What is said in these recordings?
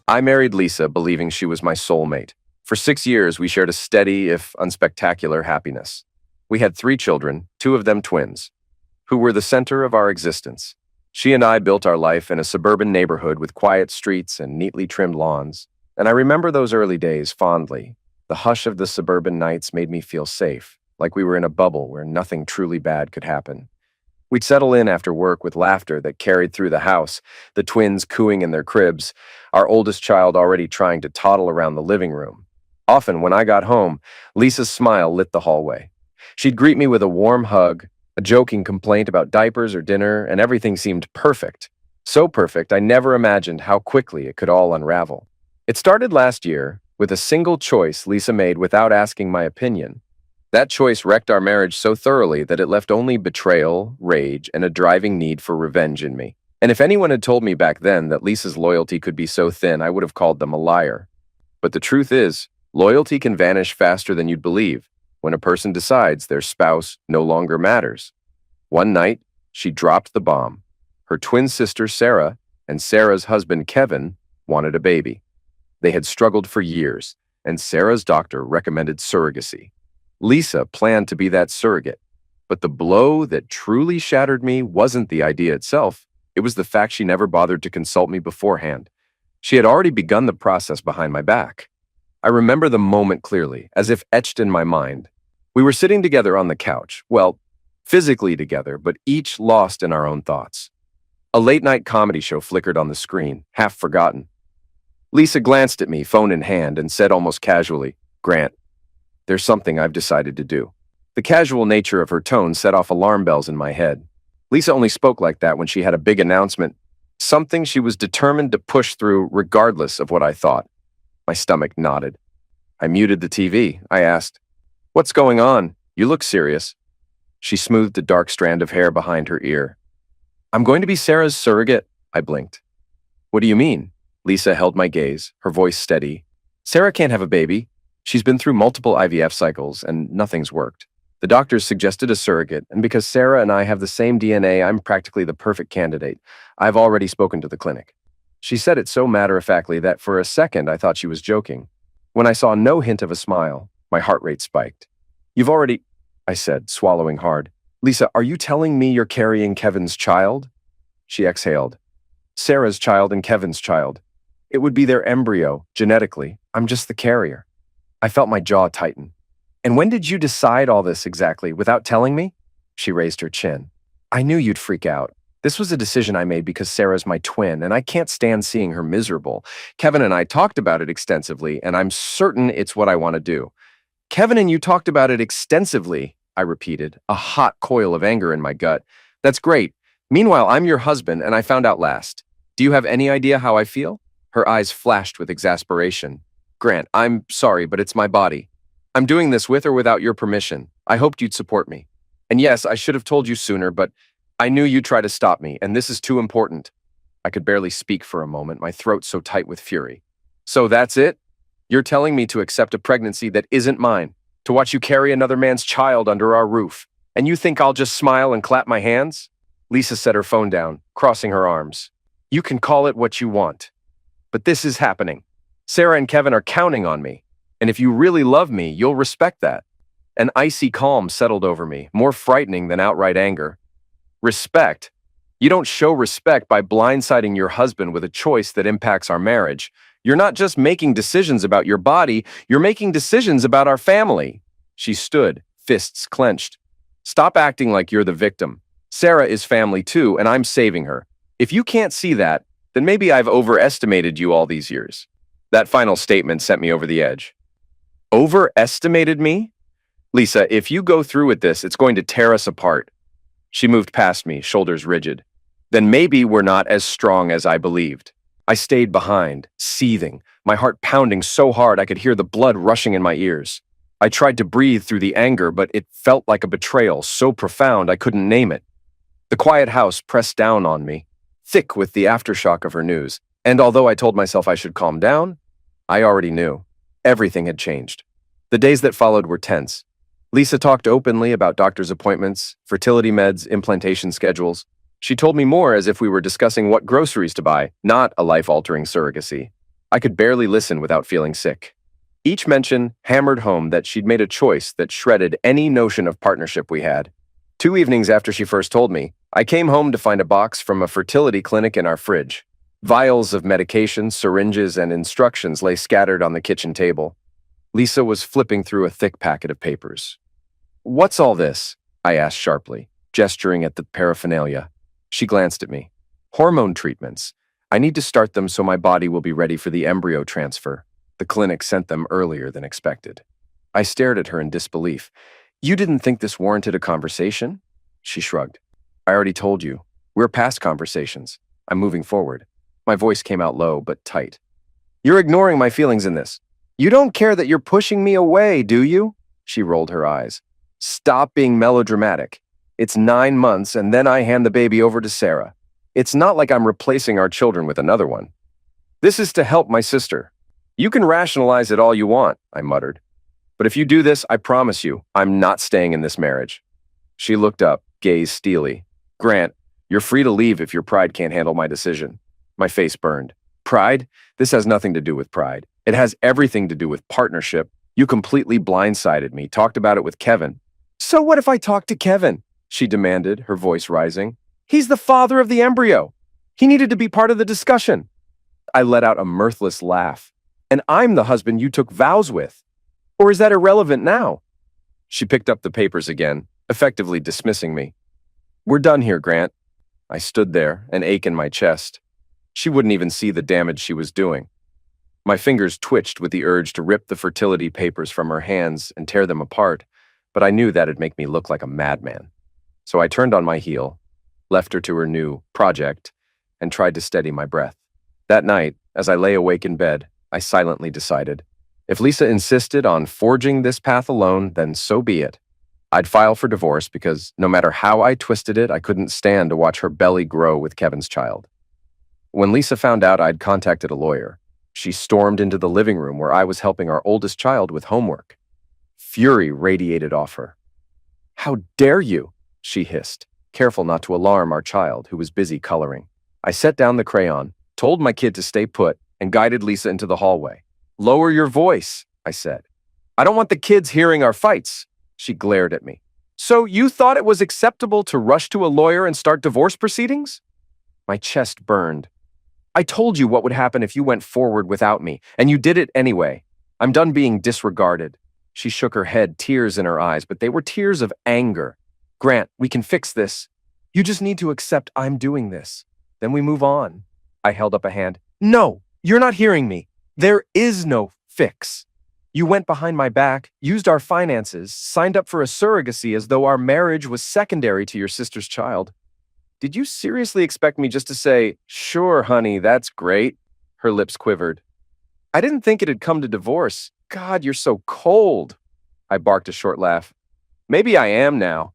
I married Lisa believing she was my soulmate. For 6 years, we shared a steady, if unspectacular, happiness. We had 3 children, 2 of them twins, who were the center of our existence. She and I built our life in a suburban neighborhood with quiet streets and neatly trimmed lawns, and I remember those early days fondly. The hush of the suburban nights made me feel safe, like we were in a bubble where nothing truly bad could happen. We'd settle in after work with laughter that carried through the house, the twins cooing in their cribs, our oldest child already trying to toddle around the living room. Often, when I got home, Lisa's smile lit the hallway. She'd greet me with a warm hug, a joking complaint about diapers or dinner, and everything seemed perfect. So perfect, I never imagined how quickly it could all unravel. It started last year with a single choice Lisa made without asking my opinion. That choice wrecked our marriage so thoroughly that it left only betrayal, rage, and a driving need for revenge in me. And if anyone had told me back then that Lisa's loyalty could be so thin, I would have called them a liar. But the truth is, loyalty can vanish faster than you'd believe when a person decides their spouse no longer matters. One night, she dropped the bomb. Her twin sister, Sarah, and Sarah's husband, Kevin, wanted a baby. They had struggled for years, and Sarah's doctor recommended surrogacy. Lisa planned to be that surrogate. But the blow that truly shattered me wasn't the idea itself. It was the fact she never bothered to consult me beforehand. She had already begun the process behind my back. I remember the moment clearly, as if etched in my mind. We were sitting together on the couch, well, physically together, but each lost in our own thoughts. A late-night comedy show flickered on the screen, half forgotten. Lisa glanced at me, phone in hand, and said almost casually, "Grant, there's something I've decided to do." The casual nature of her tone set off alarm bells in my head. Lisa only spoke like that when she had a big announcement, something she was determined to push through regardless of what I thought. My stomach knotted. I muted the TV. I asked, "What's going on? You look serious." She smoothed the dark strand of hair behind her ear. "I'm going to be Sarah's surrogate," I blinked. "What do you mean?" Lisa held my gaze, her voice steady. "Sarah can't have a baby. She's been through multiple IVF cycles, and nothing's worked. The doctors suggested a surrogate, and because Sarah and I have the same DNA, I'm practically the perfect candidate. I've already spoken to the clinic." She said it so matter-of-factly that for a second I thought she was joking. When I saw no hint of a smile, my heart rate spiked. "You've already," I said, swallowing hard. "Lisa, are you telling me you're carrying Kevin's child?" She exhaled. "Sarah's child and Kevin's child. It would be their embryo, genetically. I'm just the carrier." I felt my jaw tighten. "And when did you decide all this exactly, without telling me?" She raised her chin. "I knew you'd freak out. This was a decision I made because Sarah's my twin, and I can't stand seeing her miserable. Kevin and I talked about it extensively, and I'm certain it's what I want to do." "Kevin and you talked about it extensively," I repeated, a hot coil of anger in my gut. "That's great. Meanwhile, I'm your husband, and I found out last. Do you have any idea how I feel?" Her eyes flashed with exasperation. "Grant, I'm sorry, but it's my body. I'm doing this with or without your permission. I hoped you'd support me. And yes, I should have told you sooner, but I knew you'd try to stop me, and this is too important." I could barely speak for a moment, my throat so tight with fury. "So that's it? You're telling me to accept a pregnancy that isn't mine, to watch you carry another man's child under our roof, and you think I'll just smile and clap my hands?" Lisa set her phone down, crossing her arms. "You can call it what you want. But this is happening. Sarah and Kevin are counting on me. And if you really love me, you'll respect that." An icy calm settled over me, more frightening than outright anger. "Respect? You don't show respect by blindsiding your husband with a choice that impacts our marriage. You're not just making decisions about your body, you're making decisions about our family." She stood, fists clenched. "Stop acting like you're the victim. Sarah is family too, and I'm saving her. If you can't see that, then maybe I've overestimated you all these years." That final statement sent me over the edge. "Overestimated me? Lisa, if you go through with this, it's going to tear us apart." She moved past me, shoulders rigid. "Then maybe we're not as strong as I believed." I stayed behind, seething, my heart pounding so hard I could hear the blood rushing in my ears. I tried to breathe through the anger, but it felt like a betrayal so profound I couldn't name it. The quiet house pressed down on me, thick with the aftershock of her news, and although I told myself I should calm down, I already knew. Everything had changed. The days that followed were tense. Lisa talked openly about doctor's appointments, fertility meds, implantation schedules. She told me more as if we were discussing what groceries to buy, not a life-altering surrogacy. I could barely listen without feeling sick. Each mention hammered home that she'd made a choice that shredded any notion of partnership we had. 2 evenings after she first told me, I came home to find a box from a fertility clinic in our fridge. Vials of medication, syringes, and instructions lay scattered on the kitchen table. Lisa was flipping through a thick packet of papers. "What's all this?" I asked sharply, gesturing at the paraphernalia. She glanced at me. "Hormone treatments. I need to start them so my body will be ready for the embryo transfer. The clinic sent them earlier than expected." I stared at her in disbelief. "You didn't think this warranted a conversation?" She shrugged. "I already told you. We're past conversations. I'm moving forward." My voice came out low but tight. "You're ignoring my feelings in this. You don't care that you're pushing me away, do you?" She rolled her eyes. "Stop being melodramatic. It's 9 months and then I hand the baby over to Sarah. It's not like I'm replacing our children with another one. This is to help my sister. You can rationalize it all you want," I muttered. "But if you do this, I promise you, I'm not staying in this marriage." She looked up, gaze steely. "Grant, you're free to leave if your pride can't handle my decision." My face burned. "Pride? This has nothing to do with pride. It has everything to do with partnership. You completely blindsided me, talked about it with Kevin." "So what if I talk to Kevin?" she demanded, her voice rising. "He's the father of the embryo. He needed to be part of the discussion." I let out a mirthless laugh. "And I'm the husband you took vows with. Or is that irrelevant now?" She picked up the papers again, effectively dismissing me. "We're done here, Grant." I stood there, an ache in my chest. She wouldn't even see the damage she was doing. My fingers twitched with the urge to rip the fertility papers from her hands and tear them apart, but I knew that'd make me look like a madman. So I turned on my heel, left her to her new project, and tried to steady my breath. That night, as I lay awake in bed, I silently decided, if Lisa insisted on forging this path alone, then so be it. I'd file for divorce because no matter how I twisted it, I couldn't stand to watch her belly grow with Kevin's child. When Lisa found out I'd contacted a lawyer, she stormed into the living room where I was helping our oldest child with homework. Fury radiated off her. "How dare you?" she hissed, careful not to alarm our child, who was busy coloring. I set down the crayon, told my kid to stay put, and guided Lisa into the hallway. "Lower your voice," I said. "I don't want the kids hearing our fights." She glared at me. "So you thought it was acceptable to rush to a lawyer and start divorce proceedings?" My chest burned. "I told you what would happen if you went forward without me, and you did it anyway. I'm done being disregarded." She shook her head, tears in her eyes, but they were tears of anger. "Grant, we can fix this. You just need to accept I'm doing this. Then we move on." I held up a hand. "No, you're not hearing me. There is no fix. You went behind my back, used our finances, signed up for a surrogacy as though our marriage was secondary to your sister's child. Did you seriously expect me just to say, 'Sure, honey, that's great'?" Her lips quivered. "I didn't think it had come to divorce. God, you're so cold." I barked a short laugh. "Maybe I am now.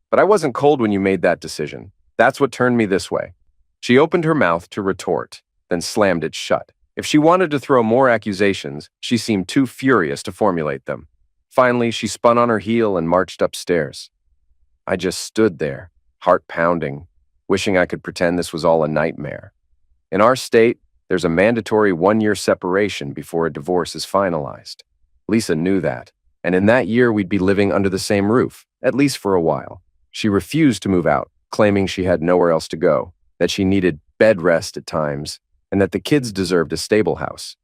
But I wasn't cold when you made that decision. That's what turned me this way." She opened her mouth to retort, then slammed it shut. If she wanted to throw more accusations, she seemed too furious to formulate them. Finally, she spun on her heel and marched upstairs. I just stood there, heart pounding, wishing I could pretend this was all a nightmare. In our state, there's a mandatory 1-year separation before a divorce is finalized. Lisa knew that, and in that year we'd be living under the same roof, at least for a while. She refused to move out, claiming she had nowhere else to go, that she needed bed rest at times, and that the kids deserved a stable house.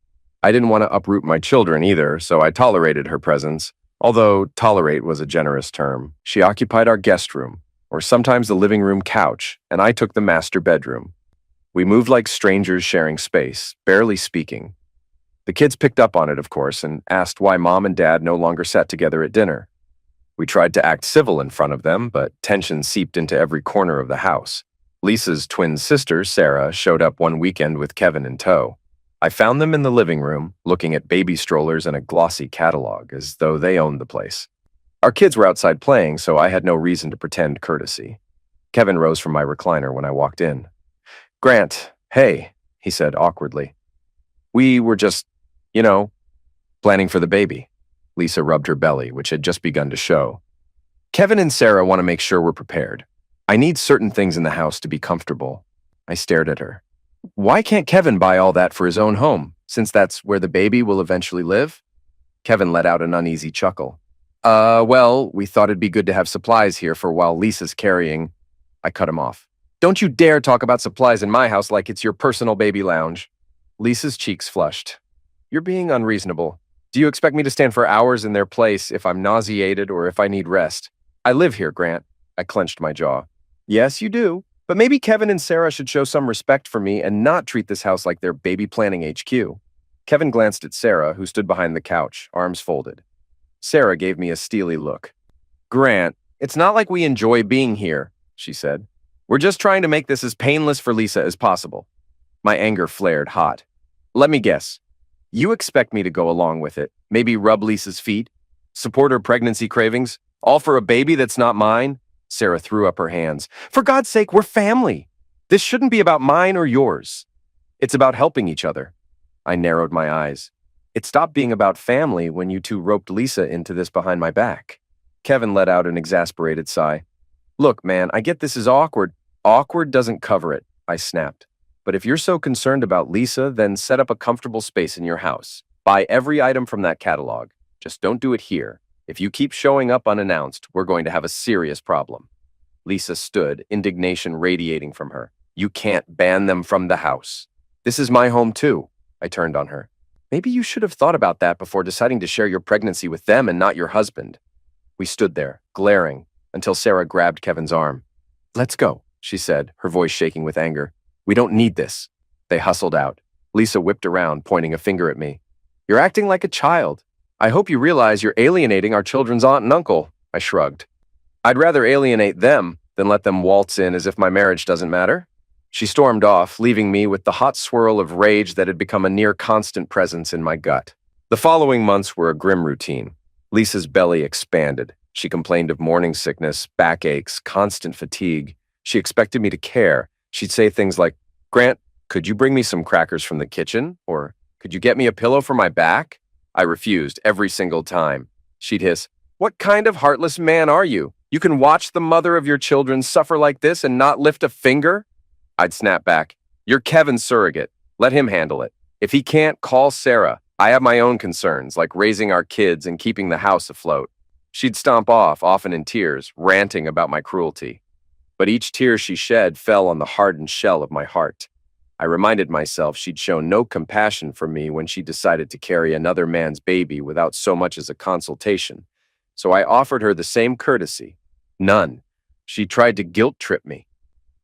I didn't want to uproot my children either, so I tolerated her presence. Although tolerate was a generous term. She occupied our guest room, or sometimes the living room couch, and I took the master bedroom. We moved like strangers sharing space, barely speaking. The kids picked up on it, of course, and asked why Mom and Dad no longer sat together at dinner. We tried to act civil in front of them, but tension seeped into every corner of the house. Lisa's twin sister, Sarah, showed up one weekend with Kevin in tow. I found them in the living room, looking at baby strollers and a glossy catalog, as though they owned the place. Our kids were outside playing, so I had no reason to pretend courtesy. Kevin rose from my recliner when I walked in. "Grant, hey," he said awkwardly. "We were just, planning for the baby." Lisa rubbed her belly, which had just begun to show. "Kevin and Sarah want to make sure we're prepared. I need certain things in the house to be comfortable." I stared at her. "Why can't Kevin buy all that for his own home? since that's where the baby will eventually live? Kevin let out an uneasy chuckle. Well, we thought it'd be good to have supplies here for while Lisa's carrying. I cut him off. Don't you dare talk about supplies in my house like it's your personal baby lounge. Lisa's cheeks flushed. You're being unreasonable. Do you expect me to stand for hours in their place if I'm nauseated or if I need rest? I live here, Grant. I clenched my jaw. Yes, you do. But maybe Kevin and Sarah should show some respect for me and not treat this house like their baby planning HQ. Kevin glanced at Sarah, who stood behind the couch, arms folded. Sarah gave me a steely look. Grant, it's not like we enjoy being here, she said. We're just trying to make this as painless for Lisa as possible. My anger flared hot. Let me guess. You expect me to go along with it, maybe rub Lisa's feet, support her pregnancy cravings, all for a baby that's not mine? Sarah threw up her hands. For God's sake, we're family. This shouldn't be about mine or yours. It's about helping each other. I narrowed my eyes. It stopped being about family when you two roped Lisa into this behind my back. Kevin let out an exasperated sigh. Look, man, I get this is awkward. Awkward doesn't cover it, I snapped. But if you're so concerned about Lisa, then set up a comfortable space in your house. Buy every item from that catalog. Just don't do it here. If you keep showing up unannounced, we're going to have a serious problem. Lisa stood, indignation radiating from her. You can't ban them from the house. This is my home too. I turned on her. Maybe you should have thought about that before deciding to share your pregnancy with them and not your husband. We stood there, glaring, until Sarah grabbed Kevin's arm. Let's go, she said, her voice shaking with anger. We don't need this. They hustled out. Lisa whipped around, pointing a finger at me. You're acting like a child. I hope you realize you're alienating our children's aunt and uncle, I shrugged. I'd rather alienate them than let them waltz in as if my marriage doesn't matter. She stormed off, leaving me with the hot swirl of rage that had become a near constant presence in my gut. The following months were a grim routine. Lisa's belly expanded. She complained of morning sickness, backaches, constant fatigue. She expected me to care. She'd say things like, Grant, could you bring me some crackers from the kitchen? Or, could you get me a pillow for my back? I refused every single time. She'd hiss, what kind of heartless man are you? You can watch the mother of your children suffer like this and not lift a finger? I'd snap back, you're Kevin's surrogate. Let him handle it. If he can't, call Sarah. I have my own concerns, like raising our kids and keeping the house afloat. She'd stomp off, often in tears, ranting about my cruelty. But each tear she shed fell on the hardened shell of my heart. I reminded myself she'd shown no compassion for me when she decided to carry another man's baby without so much as a consultation. So I offered her the same courtesy. None. She tried to guilt trip me.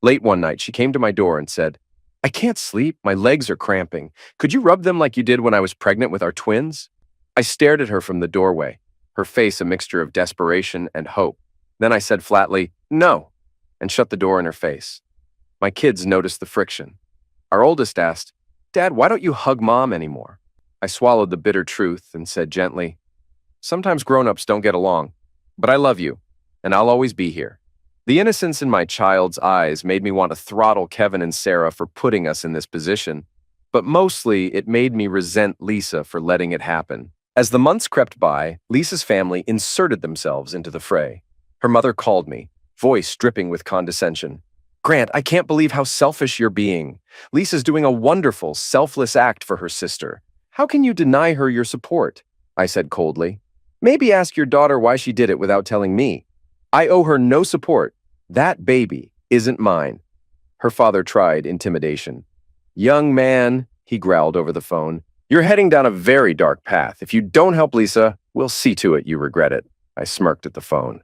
Late one night, she came to my door and said, I can't sleep. My legs are cramping. Could you rub them like you did when I was pregnant with our twins? I stared at her from the doorway, her face a mixture of desperation and hope. Then I said flatly, no, and shut the door in her face. My kids noticed the friction. Our oldest asked, Dad, why don't you hug Mom anymore? I swallowed the bitter truth and said gently, sometimes grown-ups don't get along, but I love you, and I'll always be here. The innocence in my child's eyes made me want to throttle Kevin and Sarah for putting us in this position, but mostly it made me resent Lisa for letting it happen. As the months crept by, Lisa's family inserted themselves into the fray. Her mother called me, voice dripping with condescension. Grant, I can't believe how selfish you're being. Lisa's doing a wonderful, selfless act for her sister. How can you deny her your support? I said coldly. Maybe ask your daughter why she did it without telling me. I owe her no support. That baby isn't mine. Her father tried intimidation. Young man, he growled over the phone, you're heading down a very dark path. If you don't help Lisa, we'll see to it you regret it. I smirked at the phone,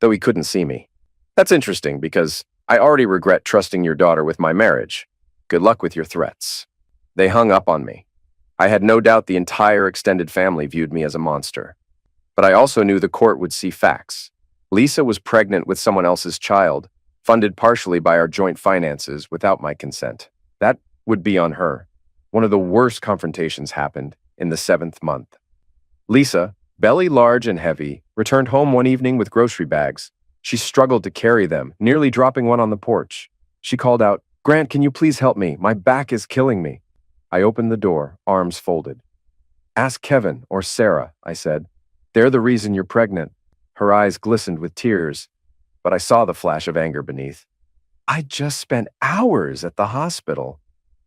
though he couldn't see me. That's interesting because I already regret trusting your daughter with my marriage. Good luck with your threats. They hung up on me. I had no doubt the entire extended family viewed me as a monster. But I also knew the court would see facts. Lisa was pregnant with someone else's child, funded partially by our joint finances without my consent. That would be on her. One of the worst confrontations happened in the 7th month. Lisa, belly large and heavy, returned home one evening with grocery bags. She struggled to carry them, nearly dropping one on the porch. She called out, Grant, can you please help me? My back is killing me. I opened the door, arms folded. Ask Kevin or Sarah, I said. They're the reason you're pregnant. Her eyes glistened with tears, but I saw the flash of anger beneath. I just spent hours at the hospital,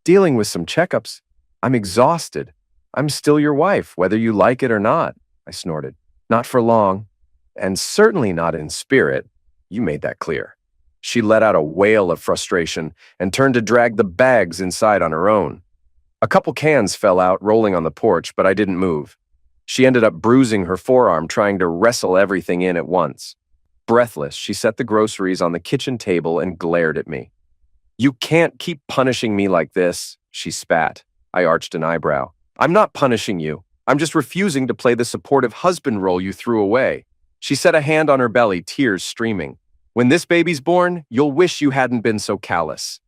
dealing with some checkups. I'm exhausted. I'm still your wife, whether you like it or not, I snorted. Not for long, and certainly not in spirit. You made that clear. She let out a wail of frustration and turned to drag the bags inside on her own. A couple cans fell out, rolling on the porch, but I didn't move. She ended up bruising her forearm trying to wrestle everything in at once. Breathless, she set the groceries on the kitchen table and glared at me. You can't keep punishing me like this, she spat. I arched an eyebrow. I'm not punishing you. I'm just refusing to play the supportive husband role you threw away. She set a hand on her belly, tears streaming. When this baby's born, you'll wish you hadn't been so callous.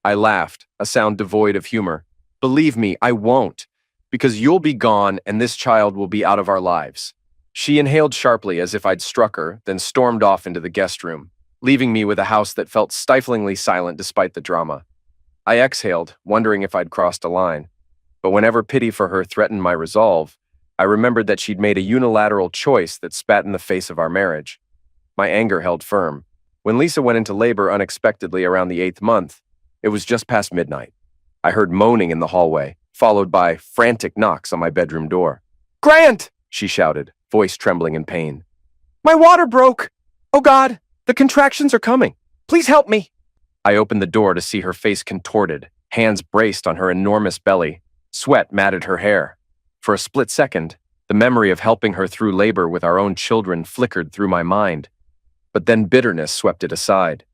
I laughed, a sound devoid of humor. Believe me, I won't, because you'll be gone and this child will be out of our lives. She inhaled sharply as if I'd struck her, then stormed off into the guest room, leaving me with a house that felt stiflingly silent despite the drama. I exhaled, wondering if I'd crossed a line. But whenever pity for her threatened my resolve, I remembered that she'd made a unilateral choice that spat in the face of our marriage. My anger held firm. When Lisa went into labor unexpectedly around the 8th month, it was just past midnight. I heard moaning in the hallway, followed by frantic knocks on my bedroom door. "Grant!" she shouted, voice trembling in pain. "My water broke! Oh God, the contractions are coming! Please help me!" I opened the door to see her face contorted, hands braced on her enormous belly. Sweat matted her hair. For a split second, the memory of helping her through labor with our own children flickered through my mind. But then bitterness swept it aside.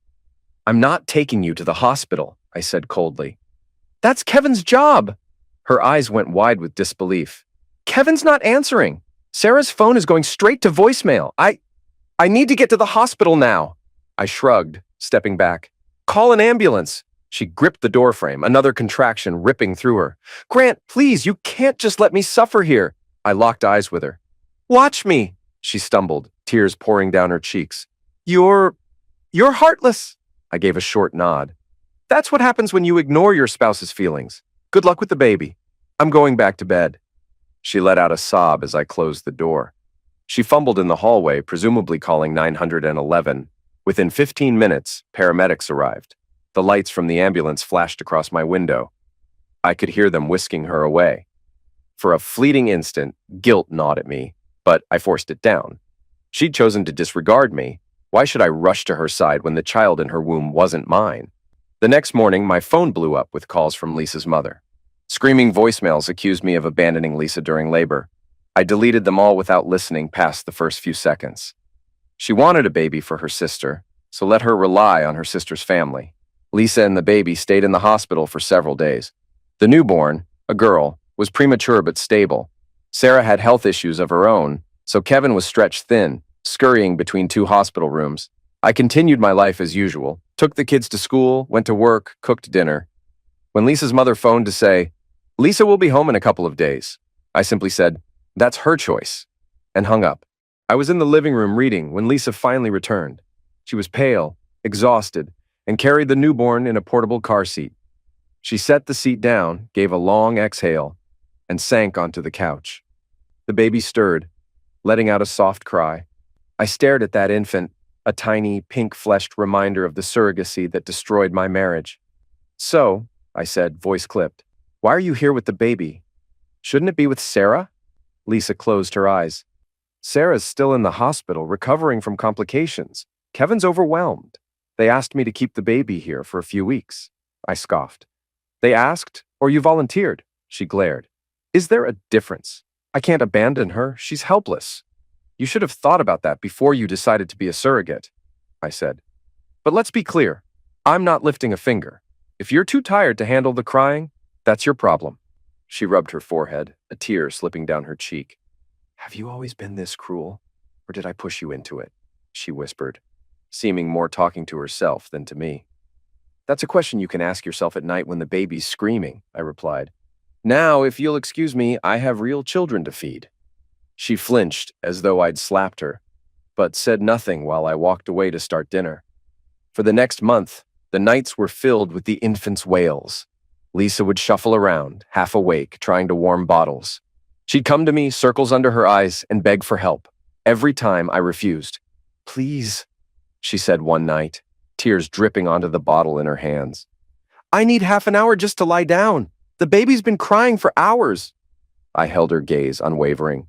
"I'm not taking you to the hospital," I said coldly. "That's Kevin's job." Her eyes went wide with disbelief. "Kevin's not answering. Sarah's phone is going straight to voicemail. I need to get to the hospital now." I shrugged, stepping back. "Call an ambulance." She gripped the doorframe, another contraction ripping through her. "Grant, please, you can't just let me suffer here." I locked eyes with her. "Watch me," she stumbled, tears pouring down her cheeks. You're heartless." I gave a short nod. "That's what happens when you ignore your spouse's feelings. Good luck with the baby. I'm going back to bed." She let out a sob as I closed the door. She fumbled in the hallway, presumably calling 911. Within 15 minutes, paramedics arrived. The lights from the ambulance flashed across my window. I could hear them whisking her away. For a fleeting instant, guilt gnawed at me, but I forced it down. She'd chosen to disregard me. Why should I rush to her side when the child in her womb wasn't mine? The next morning, my phone blew up with calls from Lisa's mother. Screaming voicemails accused me of abandoning Lisa during labor. I deleted them all without listening past the first few seconds. She wanted a baby for her sister, so let her rely on her sister's family. Lisa and the baby stayed in the hospital for several days. The newborn, a girl, was premature but stable. Sarah had health issues of her own, so Kevin was stretched thin, scurrying between 2 hospital rooms. I continued my life as usual, took the kids to school, went to work, cooked dinner. When Lisa's mother phoned to say, "Lisa will be home in a couple of days," I simply said, "That's her choice," and hung up. I was in the living room reading when Lisa finally returned. She was pale, exhausted, and carried the newborn in a portable car seat. She set the seat down, gave a long exhale, and sank onto the couch. The baby stirred, letting out a soft cry. I stared at that infant, a tiny, pink-fleshed reminder of the surrogacy that destroyed my marriage. "So," I said, voice clipped, "why are you here with the baby? Shouldn't it be with Sarah?" Lisa closed her eyes. "Sarah's still in the hospital, recovering from complications. Kevin's overwhelmed. They asked me to keep the baby here for a few weeks." I scoffed. "They asked, or you volunteered?" She glared. "Is there a difference? I can't abandon her. She's helpless." "You should have thought about that before you decided to be a surrogate," I said. "But let's be clear. I'm not lifting a finger. If you're too tired to handle the crying, that's your problem." She rubbed her forehead, a tear slipping down her cheek. "Have you always been this cruel, or did I push you into it?" she whispered, seeming more talking to herself than to me. "That's a question you can ask yourself at night when the baby's screaming," I replied. "Now, if you'll excuse me, I have real children to feed." She flinched as though I'd slapped her, but said nothing while I walked away to start dinner. For the next month, the nights were filled with the infant's wails. Lisa would shuffle around, half awake, trying to warm bottles. She'd come to me, circles under her eyes, and beg for help. Every time I refused. "Please," she said one night, tears dripping onto the bottle in her hands. "I need half an hour just to lie down." The baby's been crying for hours. I held her gaze unwavering.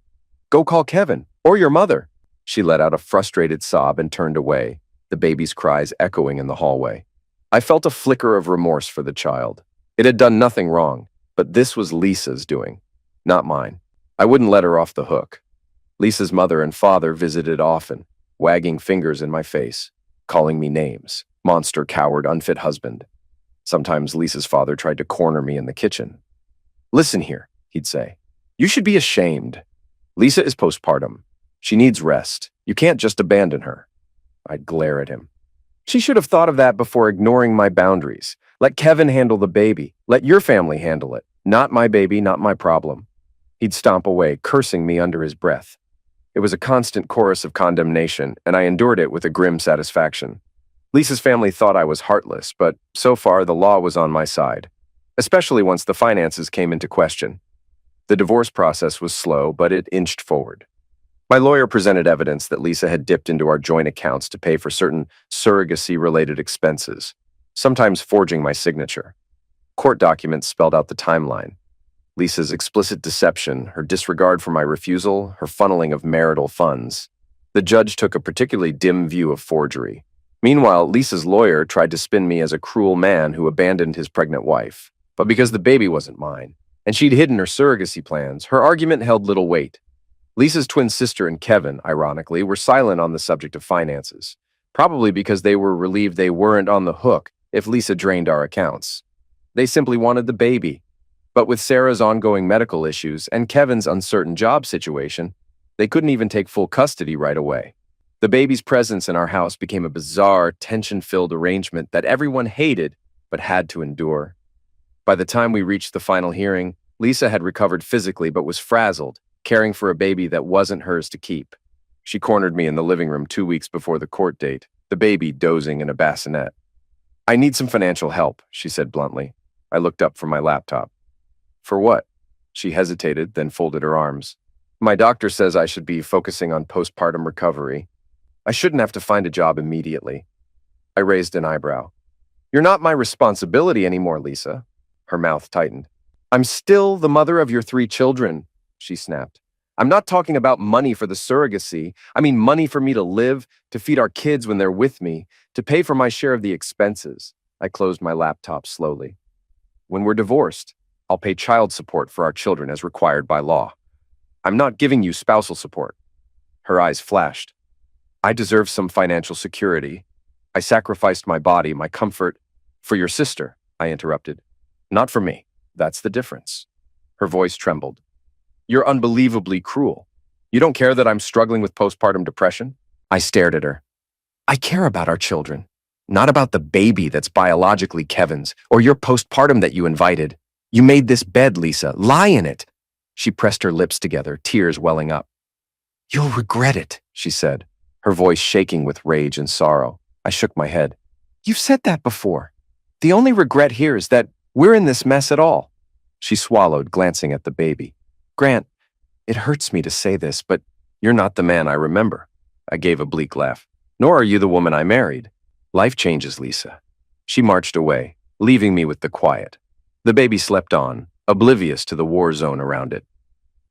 Go call Kevin, or your mother. She let out a frustrated sob and turned away, the baby's cries echoing in the hallway. I felt a flicker of remorse for the child. It had done nothing wrong, but this was Lisa's doing, not mine. I wouldn't let her off the hook. Lisa's mother and father visited often, wagging fingers in my face, calling me names: monster, coward, unfit husband. Sometimes Lisa's father tried to corner me in the kitchen. Listen here, he'd say. You should be ashamed. Lisa is postpartum. She needs rest. You can't just abandon her. I'd glare at him. She should have thought of that before ignoring my boundaries. Let Kevin handle the baby. Let your family handle it. Not my baby, not my problem. He'd stomp away, cursing me under his breath. It was a constant chorus of condemnation, and I endured it with a grim satisfaction. Lisa's family thought I was heartless, but so far the law was on my side, especially once the finances came into question. The divorce process was slow, but it inched forward. My lawyer presented evidence that Lisa had dipped into our joint accounts to pay for certain surrogacy-related expenses, sometimes forging my signature. Court documents spelled out the timeline. Lisa's explicit deception, her disregard for my refusal, her funneling of marital funds. The judge took a particularly dim view of forgery. Meanwhile, Lisa's lawyer tried to spin me as a cruel man who abandoned his pregnant wife. But because the baby wasn't mine, and she'd hidden her surrogacy plans, her argument held little weight. Lisa's twin sister and Kevin, ironically, were silent on the subject of finances, probably because they were relieved they weren't on the hook if Lisa drained our accounts. They simply wanted the baby. But with Sarah's ongoing medical issues and Kevin's uncertain job situation, they couldn't even take full custody right away. The baby's presence in our house became a bizarre, tension-filled arrangement that everyone hated but had to endure. By the time we reached the final hearing, Lisa had recovered physically but was frazzled, caring for a baby that wasn't hers to keep. She cornered me in the living room 2 weeks before the court date, the baby dozing in a bassinet. I need some financial help, she said bluntly. I looked up from my laptop. For what? She hesitated, then folded her arms. My doctor says I should be focusing on postpartum recovery. I shouldn't have to find a job immediately. I raised an eyebrow. You're not my responsibility anymore, Lisa. Her mouth tightened. I'm still the mother of your 3 children, she snapped. I'm not talking about money for the surrogacy. I mean money for me to live, to feed our kids when they're with me, to pay for my share of the expenses. I closed my laptop slowly. When we're divorced, I'll pay child support for our children as required by law. I'm not giving you spousal support. Her eyes flashed. I deserve some financial security. I sacrificed my body, my comfort, for your sister, I interrupted. Not for me. That's the difference. Her voice trembled. You're unbelievably cruel. You don't care that I'm struggling with postpartum depression? I stared at her. I care about our children, not about the baby that's biologically Kevin's, or your postpartum that you invited. You made this bed, Lisa. Lie in it. She pressed her lips together, tears welling up. You'll regret it, she said, her voice shaking with rage and sorrow. I shook my head. You've said that before. The only regret here is that we're in this mess at all. She swallowed, glancing at the baby. Grant, it hurts me to say this, but you're not the man I remember. I gave a bleak laugh. Nor are you the woman I married. Life changes, Lisa. She marched away, leaving me with the quiet. The baby slept on, oblivious to the war zone around it.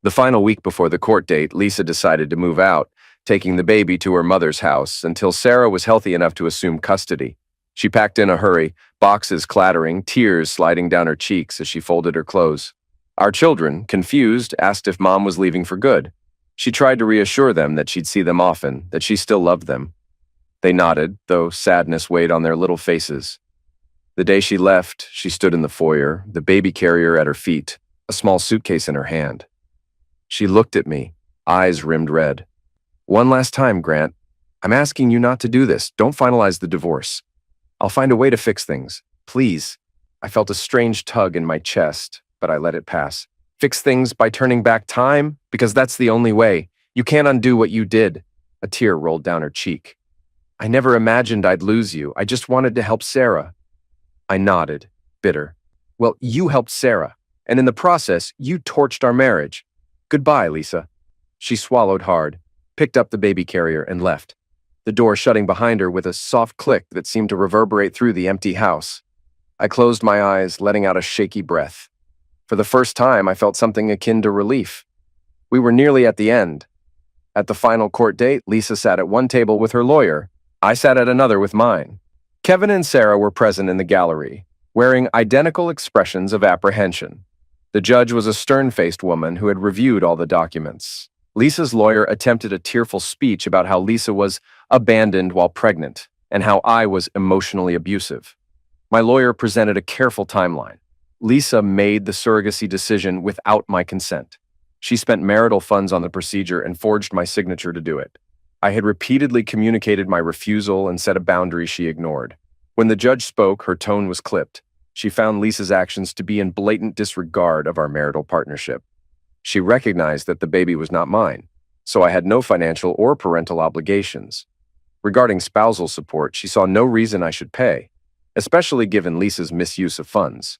The final week before the court date, Lisa decided to move out, taking the baby to her mother's house until Sarah was healthy enough to assume custody. She packed in a hurry, boxes clattering, tears sliding down her cheeks as she folded her clothes. Our children, confused, asked if Mom was leaving for good. She tried to reassure them that she'd see them often, that she still loved them. They nodded, though sadness weighed on their little faces. The day she left, she stood in the foyer, the baby carrier at her feet, a small suitcase in her hand. She looked at me, eyes rimmed red. One last time, Grant. I'm asking you not to do this. Don't finalize the divorce. I'll find a way to fix things. Please. I felt a strange tug in my chest, but I let it pass. Fix things by turning back time? Because that's the only way. You can't undo what you did. A tear rolled down her cheek. I never imagined I'd lose you. I just wanted to help Sarah. I nodded, bitter. Well, you helped Sarah, and in the process, you torched our marriage. Goodbye, Lisa. She swallowed hard, picked up the baby carrier, and left, the door shutting behind her with a soft click that seemed to reverberate through the empty house. I closed my eyes, letting out a shaky breath. For the first time, I felt something akin to relief. We were nearly at the end. At the final court date, Lisa sat at one table with her lawyer. I sat at another with mine. Kevin and Sarah were present in the gallery, wearing identical expressions of apprehension. The judge was a stern-faced woman who had reviewed all the documents. Lisa's lawyer attempted a tearful speech about how Lisa was abandoned while pregnant and how I was emotionally abusive. My lawyer presented a careful timeline. Lisa made the surrogacy decision without my consent. She spent marital funds on the procedure and forged my signature to do it. I had repeatedly communicated my refusal and set a boundary she ignored. When the judge spoke, her tone was clipped. She found Lisa's actions to be in blatant disregard of our marital partnership. She recognized that the baby was not mine, so I had no financial or parental obligations. Regarding spousal support, she saw no reason I should pay, especially given Lisa's misuse of funds.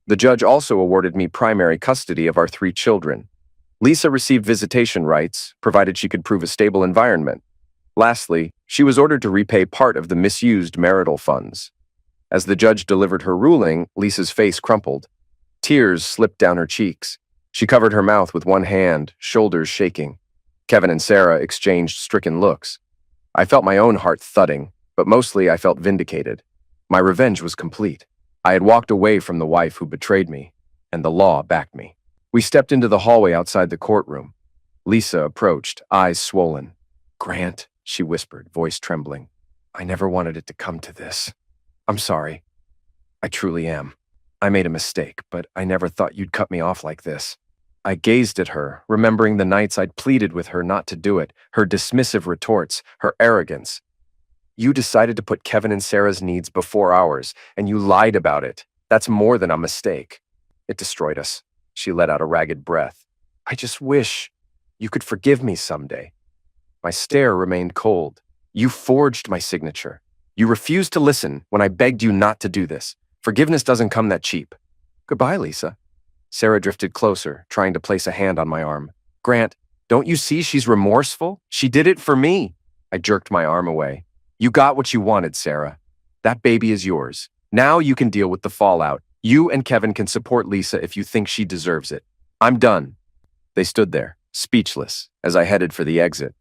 The judge also awarded me primary custody of our 3 children. Lisa received visitation rights, provided she could prove a stable environment. Lastly, she was ordered to repay part of the misused marital funds. As the judge delivered her ruling, Lisa's face crumpled. Tears slipped down her cheeks. She covered her mouth with one hand, shoulders shaking. Kevin and Sarah exchanged stricken looks. I felt my own heart thudding, but mostly I felt vindicated. My revenge was complete. I had walked away from the wife who betrayed me, and the law backed me. We stepped into the hallway outside the courtroom. Lisa approached, eyes swollen. "Grant," she whispered, voice trembling. "I never wanted it to come to this. I'm sorry. I truly am. I made a mistake, but I never thought you'd cut me off like this." I gazed at her, remembering the nights I'd pleaded with her not to do it, her dismissive retorts, her arrogance. "You decided to put Kevin and Sarah's needs before ours, and you lied about it. That's more than a mistake. It destroyed us." She let out a ragged breath. "I just wish you could forgive me someday." My stare remained cold. "You forged my signature. You refused to listen when I begged you not to do this. Forgiveness doesn't come that cheap." "Goodbye, Lisa." Sarah drifted closer, trying to place a hand on my arm. "Grant, don't you see she's remorseful? She did it for me." I jerked my arm away. "You got what you wanted, Sarah. That baby is yours. Now you can deal with the fallout. You and Kevin can support Lisa if you think she deserves it. I'm done." They stood there, speechless, as I headed for the exit.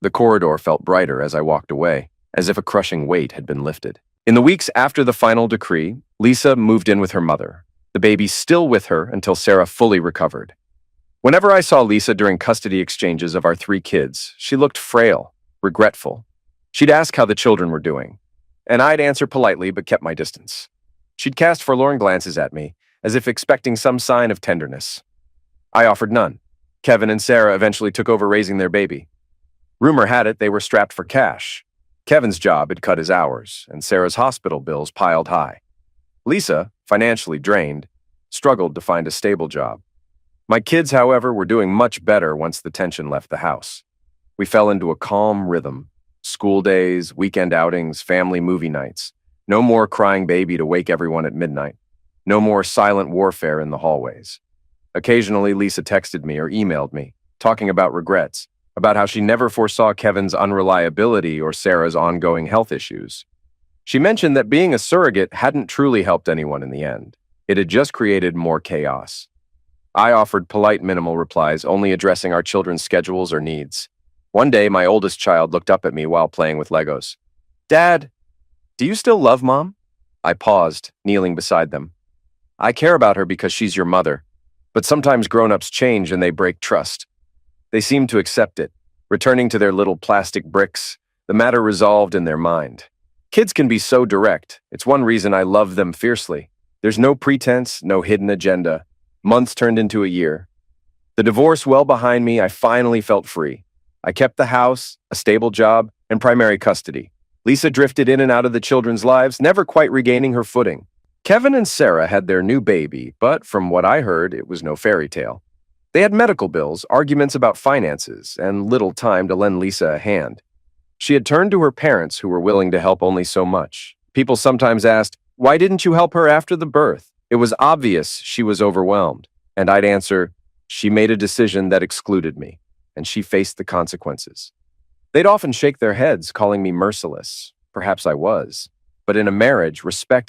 The corridor felt brighter as I walked away, as if a crushing weight had been lifted. In the weeks after the final decree, Lisa moved in with her mother, the baby still with her until Sarah fully recovered. Whenever I saw Lisa during custody exchanges of our 3 kids, she looked frail, regretful. She'd ask how the children were doing, and I'd answer politely but kept my distance. She'd cast forlorn glances at me, as if expecting some sign of tenderness. I offered none. Kevin and Sarah eventually took over raising their baby. Rumor had it they were strapped for cash. Kevin's job had cut his hours, and Sarah's hospital bills piled high. Lisa, financially drained, struggled to find a stable job. My kids, however, were doing much better once the tension left the house. We fell into a calm rhythm. School days, weekend outings, family movie nights. No more crying baby to wake everyone at midnight. No more silent warfare in the hallways. Occasionally, Lisa texted me or emailed me, talking about regrets, about how she never foresaw Kevin's unreliability or Sarah's ongoing health issues. She mentioned that being a surrogate hadn't truly helped anyone in the end. It had just created more chaos. I offered polite, minimal replies, only addressing our children's schedules or needs. One day, my oldest child looked up at me while playing with Legos. "Dad, do you still love Mom?" I paused, kneeling beside them. "I care about her because she's your mother, but sometimes grown-ups change and they break trust." They seemed to accept it, returning to their little plastic bricks, the matter resolved in their mind. Kids can be so direct. It's one reason I love them fiercely. There's no pretense, no hidden agenda. Months turned into a year. The divorce well behind me, I finally felt free. I kept the house, a stable job, and primary custody. Lisa drifted in and out of the children's lives, never quite regaining her footing. Kevin and Sarah had their new baby, but from what I heard, it was no fairy tale. They had medical bills, arguments about finances, and little time to lend Lisa a hand. She had turned to her parents, who were willing to help only so much. People sometimes asked, "Why didn't you help her after the birth?" It was obvious she was overwhelmed, and I'd answer, "She made a decision that excluded me, and she faced the consequences." They'd often shake their heads, calling me merciless. Perhaps I was. But in a marriage, respect and